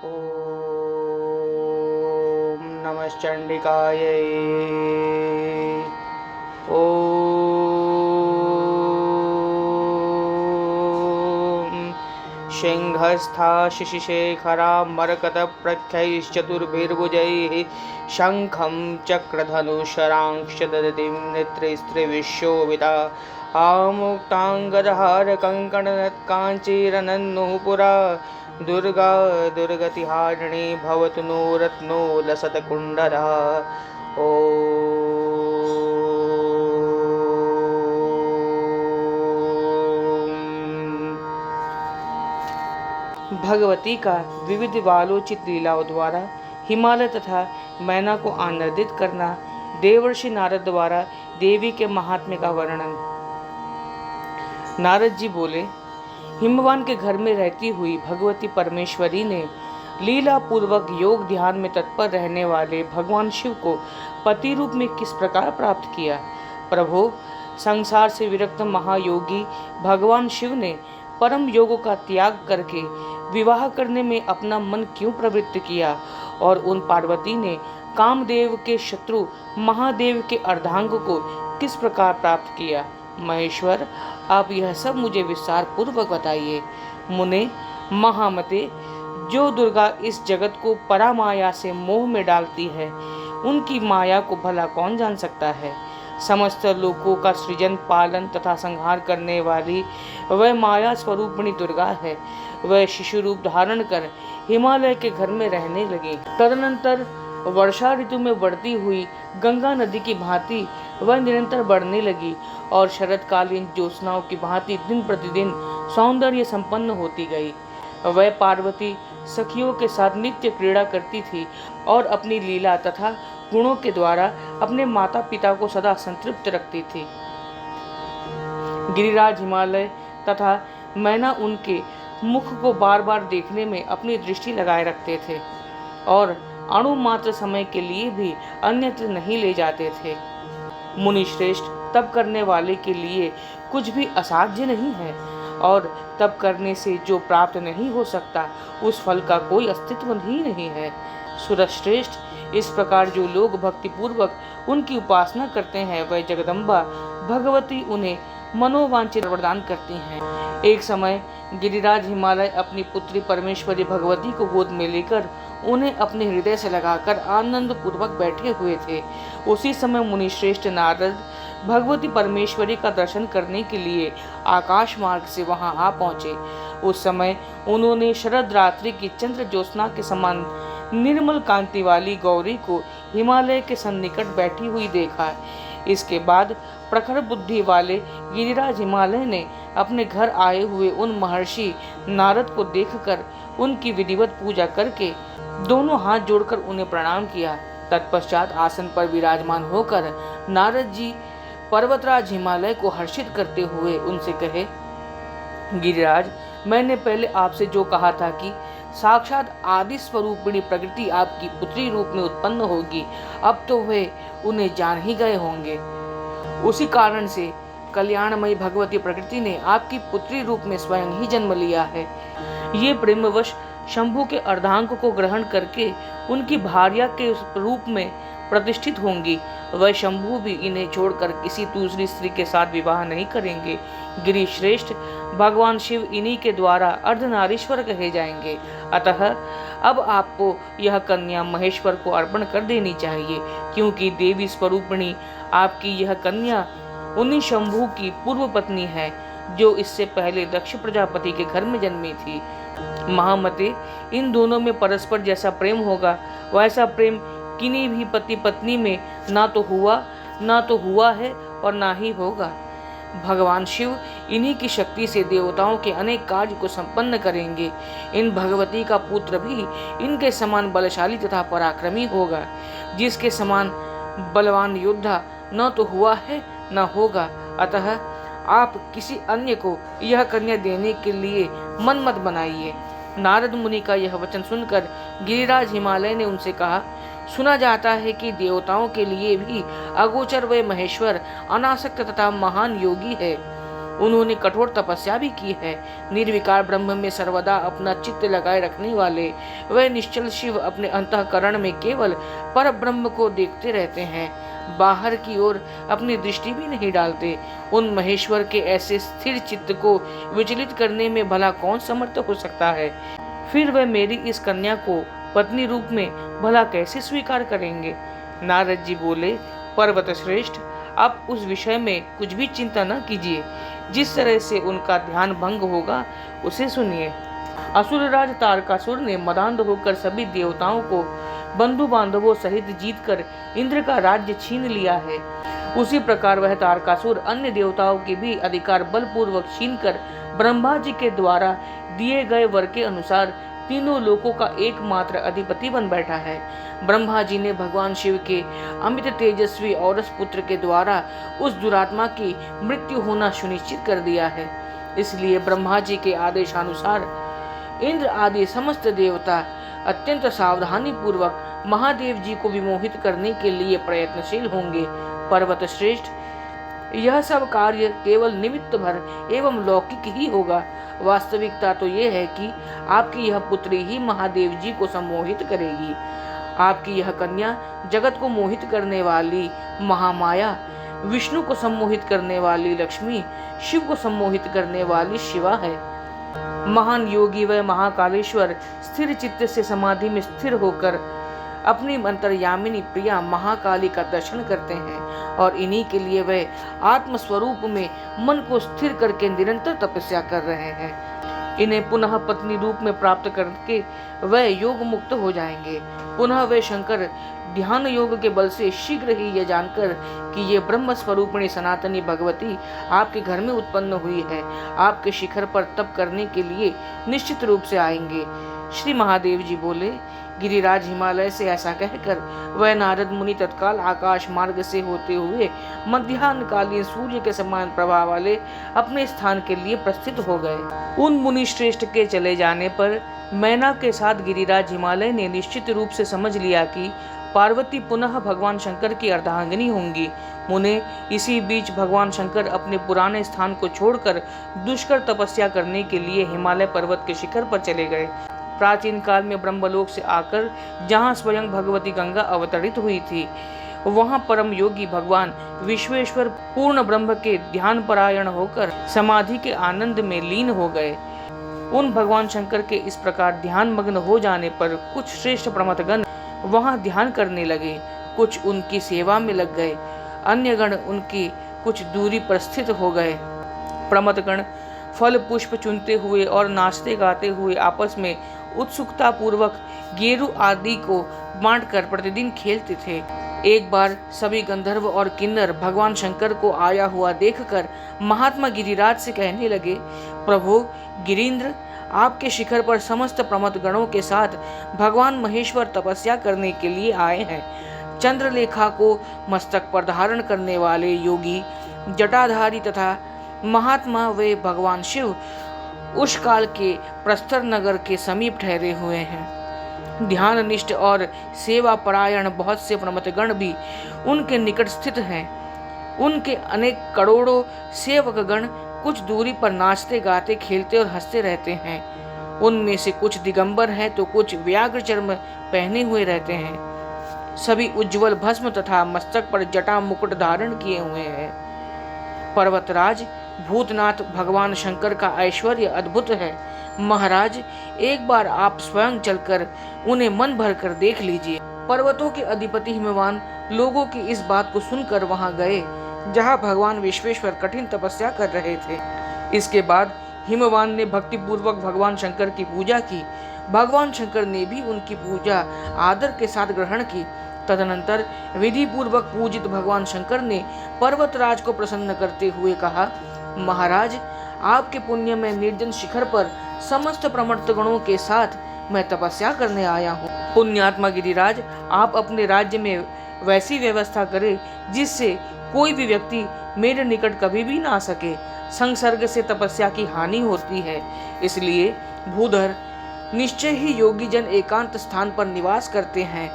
ॐ नमश्चण्डिकायै। ॐ सिंहस्था शिशिशेखरा मरकतप्रख्यैश्चतुर्भिर्भुजैः शङ्खं चक्रधनुशरांश्च ददतीं नेत्रैस्त्रिविशोभिता आमुक्ताङ्गदहारकङ्कणनत्काञ्चीरनन्नुपुरा दुर्गा दुर्गतिहारिणी भवतु नो रत्नो लसत्कुण्डलः। ॐ भगवती का विविध बालोचित लीलाओं द्वारा हिमालय तथा मैना को आनंदित करना। देवर्षि नारद द्वारा देवी के महात्म्य का वर्णन। नारद जी बोले, हिमवान के घर में रहती हुई भगवती परमेश्वरी ने लीला पूर्वक योग ध्यान में तत्पर रहने वाले भगवान शिव को पति रूप में किस प्रकार प्राप्त किया। प्रभु, संसार से विरक्त महायोगी भगवान शिव ने परम योग का त्याग करके विवाह करने में अपना मन क्यों प्रवृत्त किया, और उन पार्वती ने कामदेव के शत्रु महादेव के अर्धांग को किस प्रकार प्राप्त किया। महेश्वर, आप यह सब मुझे विस्तार पूर्वक बताइए। मुने, महामते, जो दुर्गा इस जगत को परामाया से मोह में डालती है, उनकी माया को भला कौन जान सकता है। समस्त लोकों का सृजन, पालन तथा संहार करने वाली वह माया स्वरूपिणी दुर्गा है। वह शिशु रूप धारण कर हिमालय के घर में रहने लगी। तदनंतर वर्षा ऋतु में बढ़ती हुई गंगा नदी की भांति वह निरंतर बढ़ने लगी और शरतकालीन ज्योत्सनाओं की भांति दिन प्रतिदिन सौंदर्य संपन्न होती गई। वह पार्वती सखियों के साथ नित्य क्रीड़ा करती थी और अपनी लीला तथा गुणों के द्वारा अपने माता पिता को सदा संतृप्त रखती थी। गिरिराज, हिमालय तथा मैना उनके मुख को बार बार देखने में अपनी दृष्टि लगाए रखते थे और अणु मात्र समय के लिए भी अन्यत्र नहीं ले जाते थे। मुनि श्रेष्ठ, तप करने वाले के लिए कुछ भी असाध्य नहीं है, और तप करने से जो प्राप्त नहीं हो सकता उस फल का कोई अस्तित्व ही नहीं है। सुरश्रेष्ठ, इस प्रकार जो लोग भक्ति पूर्वक उनकी उपासना करते हैं, वह जगदम्बा भगवती उन्हें मनोवांछित वरदान करती हैं। एक समय गिरिराज हिमालय अपनी पुत्री परमेश्वरी भगवती को गोद में लेकर उन्हें अपने हृदय से लगाकर आनंद पूर्वक बैठे हुए थे। उसी समय मुनि श्रेष्ठ नारद भगवती परमेश्वरी का दर्शन करने के लिए आकाश मार्ग से वहां आ पहुंचे। उस समय उन्होंने शरद रात्रि की चंद्र ज्योत्सना के समान निर्मल कांति वाली गौरी को हिमालय के सन्निकट बैठी हुई देखा। इसके बाद प्रखर बुद्धि वाले गिरिराज हिमालय ने अपने घर आए हुए उन महर्षि नारद को देखकर उनकी विधिवत पूजा करके दोनों हाथ जोड़कर उन्हें प्रणाम किया। तत्पश्चात आसन पर विराजमान होकर नारद जी पर्वतराज हिमालय को हर्षित करते हुए उनसे कहे, गिरिराज, मैंने पहले आपसे जो कहा था कि साक्षात आदि स्वरूपिणी प्रकृति आपकी पुत्री रूप में उत्पन्न होगी, अब तो वे उन्हें जान ही गए होंगे। उसी कारण से कल्याणमयी भगवती प्रकृति ने आपकी पुत्री रूप में स्वयं ही जन्म लिया है। ये प्रेमवश शंभु के अर्धांग को ग्रहण करके उनकी भार्या के रूप में प्रतिष्ठित होंगी। वह शंभु भी इन्हें छोड़कर किसी दूसरी स्त्री के साथ विवाह नहीं करेंगे। गिरि श्रेष्ठ, भगवान शिव इन्हीं के द्वारा अर्धनारीश्वर कहे जाएंगे। अतः अब आपको यह कन्या महेश्वर को अर्पण कर देनी चाहिए, क्योंकि देवी स्वरूपिणी आपकी यह कन्या उन्हीं शंभु की पूर्व पत्नी है, जो इससे पहले दक्ष प्रजापति के घर में जन्मी थी। महामते, इन दोनों में परस्पर जैसा प्रेम होगा, वैसा प्रेम किन्हीं भी पति पत्नी में ना तो हुआ है और ना ही होगा। भगवान शिव इन्हीं की शक्ति से देवताओं के अनेक कार्य को संपन्न करेंगे। इन भगवती का पुत्र भी इनके समान बलशाली तथा पराक्रमी होगा, जिसके समान बलवान योद्धा न तो हुआ है न होगा। अतः आप किसी अन्य को यह कन्या देने के लिए मन मत बनाइए। नारद मुनि का यह वचन सुनकर गिरिराज हिमालय ने उनसे कहा, सुना जाता है कि देवताओं के लिए भी अगोचर व महेश्वर अनासक्त तथा महान योगी है। उन्होंने कठोर तपस्या भी की है। निर्विकार ब्रह्म में सर्वदा अपना चित्त लगाए रखने वाले वह निश्चल शिव अपने अंतःकरण में केवल पर ब्रह्म को देखते रहते हैं, बाहर की ओर अपनी दृष्टि भी नहीं डालते। उन महेश्वर के ऐसे स्थिर चित्त को विचलित करने में भला कौन समर्थ हो सकता है? फिर वह मेरी इस कन्या को पत्नी रूप में भला कैसे स्वीकार करेंगे? नारद जी बोले, पर्वत श्रेष्ठ, आप उस विषय में कुछ भी चिंता न कीजिए। जिस तरह से उनका ध्यान भंग होगा उसे सुनिए। असुरराज तारकासुर ने मदान्ध होकर सभी देवताओं को बंधु बांधवों सहित जीतकर इंद्र का राज्य छीन लिया है। उसी प्रकार वह तारकासुर अन्य देवताओं के भी अधिकार बलपूर्वक छीनकर ब्रह्मा जी के द्वारा दिए गए वर के अनुसार तीनों लोकों का एकमात्र अधिपति बन बैठा है। ब्रह्मा जी ने भगवान शिव के अमित तेजस्वी औरस पुत्र के द्वारा उस दुरात्मा की मृत्यु होना सुनिश्चित कर दिया है। इसलिए ब्रह्मा जी के आदेशानुसार इंद्र आदि समस्त देवता अत्यंत सावधानी पूर्वक महादेव जी को विमोहित करने के लिए प्रयत्नशील होंगे। पर्वत श्रेष्ठ, यह सब कार्य केवल निमित्त भर एवं लौकिक ही होगा। वास्तविकता तो ये है कि आपकी यह पुत्री ही महादेव जी को सम्मोहित करेगी। आपकी यह कन्या जगत को मोहित करने वाली महामाया, विष्णु को सम्मोहित करने वाली लक्ष्मी, शिव को सम्मोहित करने वाली शिवा है। महान योगी व महाकालेश्वर स्थिर चित्त से समाधि में स्थिर होकर अपनी अंतर्यामिनी प्रिया महाकाली का दर्शन करते हैं और इन्हीं के लिए वह आत्मस्वरूप में मन को स्थिर करके निरंतर तपस्या कर रहे हैं। इन्हें पुनः पत्नी रूप में प्राप्त करके वह योग मुक्त हो जाएंगे। पुनः वे शंकर ध्यान योग के बल से शीघ्र ही यह जानकर कि ये ब्रह्म स्वरूपिणी सनातनी भगवती आपके घर में उत्पन्न हुई है, आपके शिखर पर तप करने के लिए निश्चित रूप से आएंगे। श्री महादेव जी बोले, गिरिराज हिमालय से ऐसा कहकर वह नारद मुनि तत्काल आकाश मार्ग से होते हुए मध्याह्नकालीन सूर्य के समान प्रभाव वाले अपने स्थान के लिए प्रस्थित हो गए। उन मुनि श्रेष्ठ के चले जाने पर मैना के साथ गिरिराज हिमालय ने निश्चित रूप से समझ लिया कि पार्वती पुनः भगवान शंकर की अर्धांगिनी होंगी। मुने इसी बीच भगवान शंकर अपने पुराने स्थान को छोड़कर दुष्कर तपस्या करने के लिए हिमालय पर्वत के शिखर पर चले गए। प्राचीन काल में ब्रह्मलोक से आकर जहाँ स्वयं भगवती गंगा अवतरित हुई थी, वहाँ परम योगी भगवान विश्वेश्वर पूर्ण ब्रह्म के ध्यान परायण होकर समाधि के आनंद में लीन हो गए। उन भगवान शंकर के इस प्रकार ध्यान मग्न हो जाने पर कुछ श्रेष्ठ प्रमथगण वहाँ ध्यान करने लगे, कुछ उनकी सेवा में लग गए, अन्य गण उनकी कुछ दूरी पर स्थित हो गए। प्रमथगण फल पुष्प चुनते हुए और नाचते गाते हुए आपस में उत्सुकता पूर्वक गेरू आदि को बांटकर प्रतिदिन खेलते थे। एक बार सभी गंधर्व और किन्नर भगवान शंकर को आया हुआ देखकर महात्मा गिरिराज से कहने लगे, प्रभु गिरीन्द्र, आपके शिखर पर समस्त प्रमथगणों के साथ भगवान महेश्वर तपस्या करने के लिए आए हैं। चंद्रलेखा को मस्तक पर धारण करने वाले योगी जटाधारी तथा महात्मा वे भगवान शिव उस काल के प्रस्तर नगर के समीप ठहरे हुए हैं। ध्यान निष्ठ और सेवा परायण बहुत से प्रमथगण भी उनके निकट स्थित हैं। उनके अनेक करोड़ों सेवक गण कुछ दूरी पर नाचते गाते खेलते और हंसते रहते हैं। उनमें से कुछ दिगंबर हैं तो कुछ व्याघ्र चर्म पहने हुए रहते हैं। सभी उज्जवल भस्म तथा मस्तक पर जटा मुकुट धारण किए हुए हैं। पर्वतराज भूतनाथ भगवान शंकर का ऐश्वर्य अद्भुत है। महाराज, एक बार आप स्वयं चलकर उन्हें मन भर कर देख लीजिए। पर्वतों के अधिपति हिमवान लोगों की इस बात को सुनकर वहां गए जहां भगवान विश्वेश्वर कठिन तपस्या कर रहे थे। इसके बाद हिमवान ने भक्ति पूर्वक भगवान शंकर की पूजा की। भगवान शंकर ने भी उनकी पूजा आदर के साथ ग्रहण की। तदनंतर विधि पूर्वक पूजित भगवान शंकर ने पर्वतराज को प्रसन्न करते हुए कहा, महाराज, आपके पुण्य में निर्जन शिखर पर समस्त प्रमथगणों के साथ मैं तपस्या करने आया हूँ। पुण्यात्मा गिरिराज, आप अपने राज्य में वैसी व्यवस्था करें जिससे कोई भी व्यक्ति मेरे निकट कभी भी ना आ सके। संसर्ग से तपस्या की हानि होती है, इसलिए भूधर निश्चय ही योगी जन एकांत स्थान पर निवास करते हैं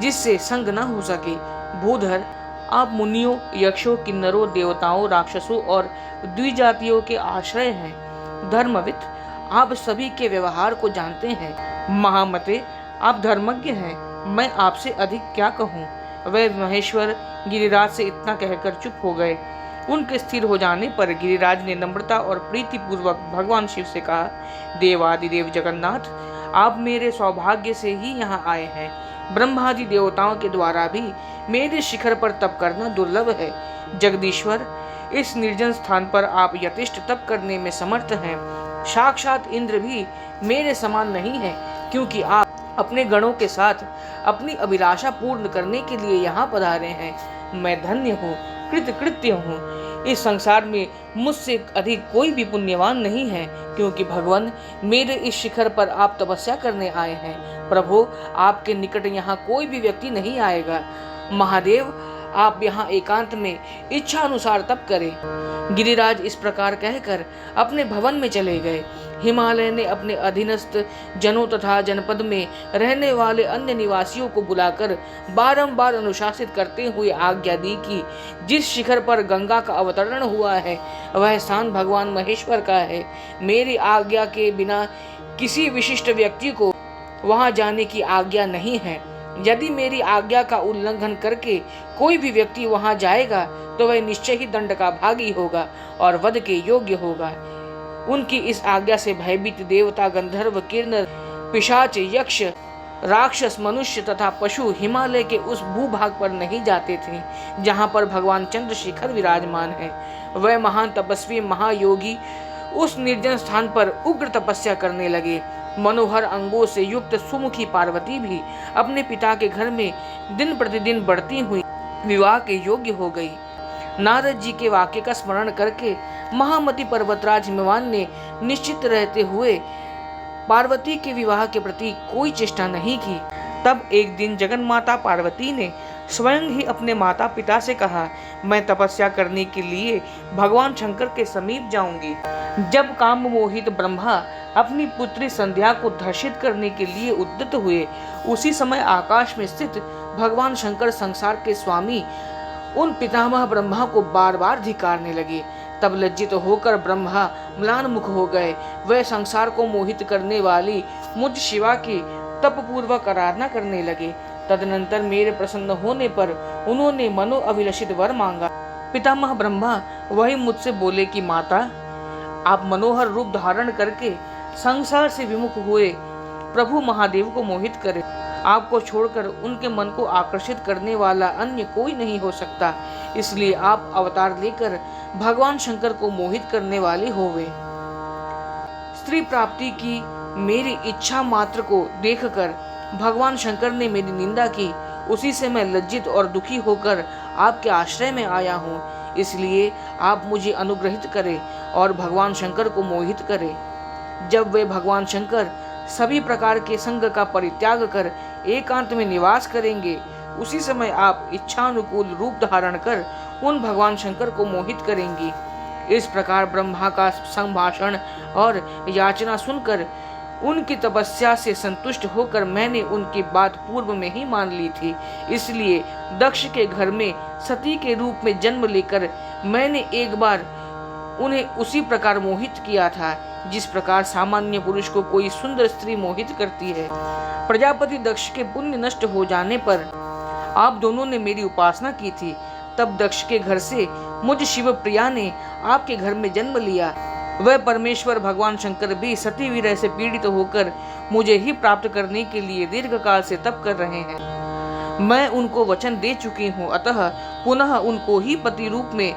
जिससे संग न हो सके। भूधर, आप मुनियों, यक्षों, किन्नरों, देवताओं, राक्षसों और द्विजातियों के आश्रय हैं। धर्मविद, आप सभी के व्यवहार को जानते हैं। महामते, आप धर्मज्ञ हैं। मैं आपसे अधिक क्या कहूँ। वह महेश्वर गिरिराज से इतना कहकर चुप हो गए। उनके स्थिर हो जाने पर गिरिराज ने नम्रता और प्रीति पूर्वक भगवान शिव से कहा, देवादिदेव जगन्नाथ, आप मेरे सौभाग्य से ही यहाँ आए हैं। ब्रह्मादि देवताओं के द्वारा भी मेरे शिखर पर तप करना दुर्लभ है। जगदीश्वर, इस निर्जन स्थान पर आप यथेष्ट तप करने में समर्थ हैं। साक्षात इंद्र भी मेरे समान नहीं है, क्योंकि आप अपने गणों के साथ अपनी अभिलाषा पूर्ण करने के लिए यहाँ पधारे हैं। मैं धन्य हूँ, कृतकृत्य हूँ। इस संसार में मुझसे अधिक कोई भी पुण्यवान नहीं है, क्योंकि भगवान मेरे इस शिखर पर आप तपस्या करने आए हैं। प्रभु, आपके निकट यहाँ कोई भी व्यक्ति नहीं आएगा। महादेव, आप यहाँ एकांत में इच्छा अनुसार तप करें। गिरिराज इस प्रकार कहकर अपने भवन में चले गए। हिमालय ने अपने अधीनस्थ जनों तथा जनपद में रहने वाले अन्य निवासियों को बुलाकर बारंबार अनुशासित करते हुए आज्ञा दी कि जिस शिखर पर गंगा का अवतरण हुआ है वह स्थान भगवान महेश्वर का है। मेरी आज्ञा के बिना किसी विशिष्ट व्यक्ति को वहां जाने की आज्ञा नहीं है। यदि मेरी आज्ञा का उल्लंघन करके कोई भी व्यक्ति वहां जाएगा तो वह निश्चय ही दंड का भागी होगा और वध के योग्य होगा। उनकी इस आज्ञा से भयभीत देवता, गंधर्व, किन्नर, पिशाच, यक्ष, राक्षस, मनुष्य तथा पशु हिमालय के उस भूभाग पर नहीं जाते थे जहां पर भगवान चंद्रशेखर विराजमान है। वह महान तपस्वी महायोगी उस निर्जन स्थान पर उग्र तपस्या करने लगे। मनोहर अंगों से युक्त सुमुखी पार्वती भी अपने पिता के घर में दिन प्रतिदिन बढ़ती हुई विवाह के योग्य हो गई। नारद जी के वाक्य का स्मरण करके महामती पर्वतराज हिमवान ने निश्चित रहते हुए पार्वती के विवाह के प्रति कोई चेष्टा नहीं की। तब एक दिन जगन्माता पार्वती ने स्वयं ही अपने माता पिता से कहा, मैं तपस्या करने के लिए भगवान शंकर के समीप जाऊंगी। जब काम मोहित ब्रह्मा अपनी पुत्री संध्या को धर्षित करने के लिए उद्यत हुए, उसी समय आकाश में स्थित भगवान शंकर संसार के स्वामी उन पितामह ब्रह्मा को बार बार धिक्कारने लगे। तब लज्जित होकर ब्रह्मा म्लान मुख हो गए। वह संसार को मोहित करने वाली मुझ शिवा की तपपूर्वक आराधना करने लगे। तदनंतर मेरे प्रसन्न होने पर उन्होंने मनो अभिलषित वर मांगा। पितामह ब्रह्मा वही मुझसे बोले कि माता, आप मनोहर रूप धारण करके संसार से विमुख हुए प्रभु महादेव को मोहित करें। आपको छोड़कर उनके मन को आकर्षित करने वाला अन्य कोई नहीं हो सकता, इसलिए आप अवतार लेकर भगवान शंकर को मोहित करने वाले होवे। स्त्री प्राप्ति की मेरी इच्छा मात्र को देखकर भगवान शंकर ने मेरी निंदा की। उसी से मैं लज्जित और दुखी होकर आपके आश्रय में आया हूँ। इसलिए आप मुझे अनुग्रहित करें और भगवान शंकर को मोहित करें। जब वे भगवान शंकर सभी प्रकार के संग का परित्याग कर एकांत में निवास करेंगे, उसी समय आप इच्छानुकूल रूप धारण कर उन भगवान शंकर को मोहित करेंगी। इस प्रकार ब्रह्मा का संभाषण और याचना सुनकर उनकी तपस्या से संतुष्ट होकर मैंने उनकी बात पूर्व में ही मान ली थी। इसलिए दक्ष के घर में सती के रूप में जन्म लेकर मैंने एक बार उन्हें उसी प्रकार मोहित किया था जिस प्रकार सामान्य पुरुष को कोई सुंदर स्त्री मोहित करती है। प्रजापति दक्ष के पुण्य नष्ट हो जाने पर आप दोनों ने मेरी उपासना की थी। तब दक्ष के घर से मुझ शिव प्रिया ने आपके घर में जन्म लिया। वह परमेश्वर भगवान शंकर भी सती विरह से पीड़ित होकर मुझे ही प्राप्त करने के लिए दीर्घ काल से तप कर रहे हैं। मैं उनको वचन दे चुकी हूँ, अतः पुनः उनको ही पति रूप में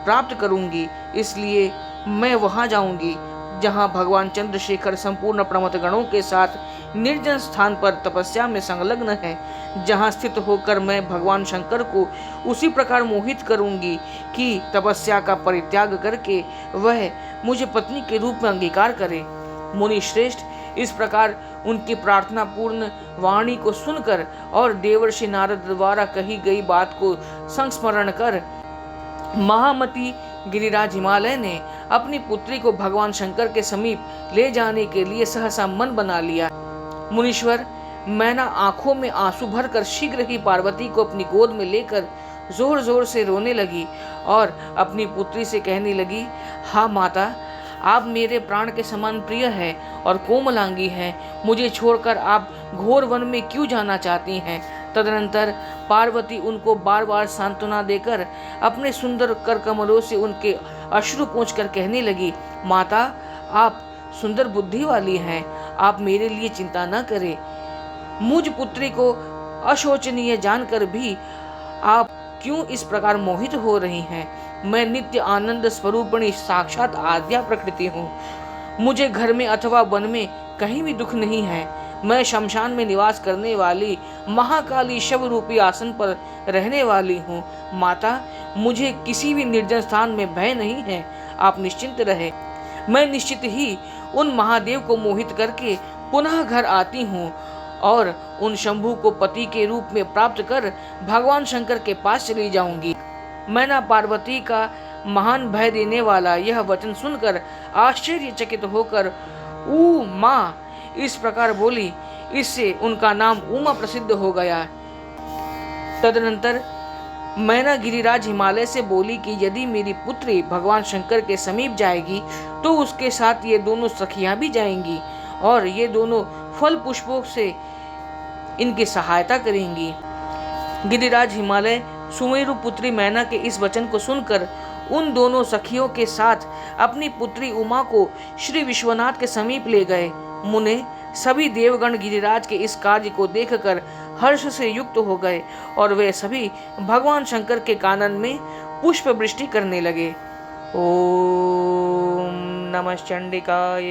प्राप्त करूंगी। इसलिए मैं वहां जाऊंगी जहां भगवान चंद्रशेखर संपूर्ण प्रमथ गणों के साथ निर्जन स्थान पर तपस्या में संलग्न है, जहां स्थित होकर मैं भगवान शंकर को उसी प्रकार मोहित करूंगी कि तपस्या का परित्याग करके वह मुझे पत्नी के रूप में अंगीकार करे। मुनि श्रेष्ठ, इस प्रकार उनकी प्रार्थना पूर्ण वाणी को सुनकर और देवर्षि नारद द्वारा कही गई बात को संस्मरण कर महामती गिरिराज हिमालय ने अपनी पुत्री को भगवान शंकर के समीप ले जाने के लिए सहसा मन बना लिया। मुनीश्वर, मैना आंखों में आंसू भरकर शीघ्र ही पार्वती को अपनी गोद में लेकर जोर जोर से रोने लगी और अपनी पुत्री से कहने लगी, हाँ माता, आप मेरे प्राण के समान प्रिय है और कोमलांगी है, मुझे छोड़कर आप घोर वन में क्यों जाना चाहती हैं। तदनंतर पार्वती उनको बार बार सांत्वना देकर अपने सुंदर कर कमलों से उनके अश्रु पोंछकर कहने लगी, माता, आप सुंदर बुद्धि वाली हैं, आप मेरे लिए चिंता न करें। मुझ पुत्री को अशोचनीय जानकर भी आप क्यों इस प्रकार मोहित हो रही हैं। मैं नित्य आनंद स्वरूपिणी साक्षात आद्या प्रकृति हूँ। मुझे घर में अथवा वन में कहीं भी दुख नहीं है। मैं शमशान में निवास करने वाली महाकाली शव रूपी आसन पर रहने वाली हूँ। माता, मुझे किसी भी निर्जन स्थान में भय नहीं है, आप निश्चिंत रहे। मैं निश्चित ही उन महादेव को मोहित करके पुनः घर आती हूँ और उन शंभु को पति के रूप में प्राप्त कर भगवान शंकर के पास चली जाऊंगी। मैना पार्वती का महान भय देने वाला यह वचन सुनकर आश्चर्यचकित होकर उमा इस प्रकार बोली। इससे उनका नाम उमा प्रसिद्ध हो गया। तदनंतर मैना गिरिराज हिमालय से बोली कि यदि मेरी पुत्री भगवान शंकर के समीप जाएगी तो उसके साथ ये दोनों सखियां भी जाएंगी और ये दोनों फल पुष्पों से इनकी सहायता करेंगी। गिरिराज हिमालय सुमेरु पुत्री मैना के इस वचन को सुनकर उन दोनों सखियों के साथ अपनी पुत्री उमा को श्री विश्वनाथ के समीप ले गए। मुने सभी देवगण गिरिराज के इस कार्य को देखकर हर्ष से युक्त हो गए और वे सभी भगवान शंकर के कानन में पुष्प वृष्टि करने लगे। ओम नमः चंडिकाय।